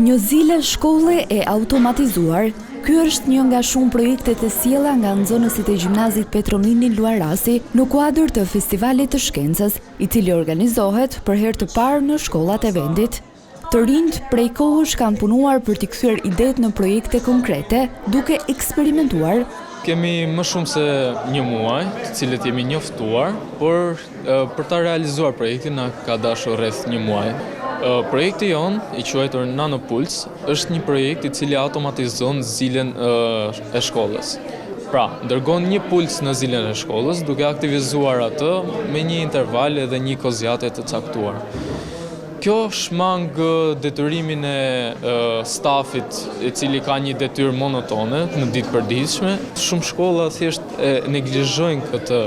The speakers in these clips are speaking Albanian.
Një zile shkolle e automatizuar, ky është një nga shumë projektet e sjella nga nxënësit e gjimnazit Petromini Luarasi në kuadër të festivalit të shkencës, i cili organizohet për herë të parë në shkollat e vendit. Të rinjt prej kohësh kanë punuar për t'i kthyer idetë në projekte konkrete, duke eksperimentuar. Kemi më shumë se një muaj, të cilët jemi njoftuar, por për ta realizuar projektin na ka dashur rreth një muaj. Projekti jon, i quajtur NanoPulse, është një projekt i cili automatizon zilen e shkollës. Pra, dërgon një puls në zilen e shkollës, duke aktivizuar atë me një interval edhe një kozjate të caktuar. Kjo shmang detyrimin e stafit i cili ka një detyrë monotone në ditëpërditshme. Shumë shkolla thjesht e neglizhojnë këtë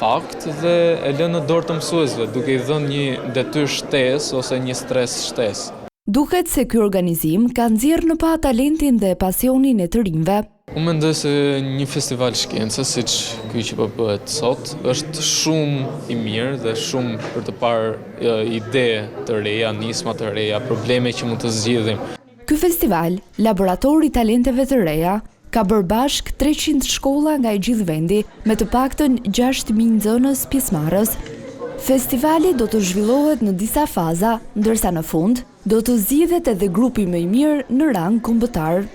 fakt dhe e lënë në dorë të mësuesve, duke i dhënë një detyrë shtesë ose një stres shtesë. Duket se ky organizim ka nxjerrë në pa talentin dhe pasionin e të rinjve. Unë mendoj se një festival shkencës, siç ky që po bëhet sot, është shumë i mirë dhe shumë për të parë ide të reja, nisma të reja, probleme që mund të zgjidhim. Ky festival, laboratori i talenteve të reja, ka bërë bashk 300 shkolla nga i gjithë vendi, me të paktën 6.000 nxënës pjesëmarrës. Festivali do të zhvillohet në disa faza, ndërsa në fund do të zgjidhet edhe grupi më i mirë në rang kombëtar.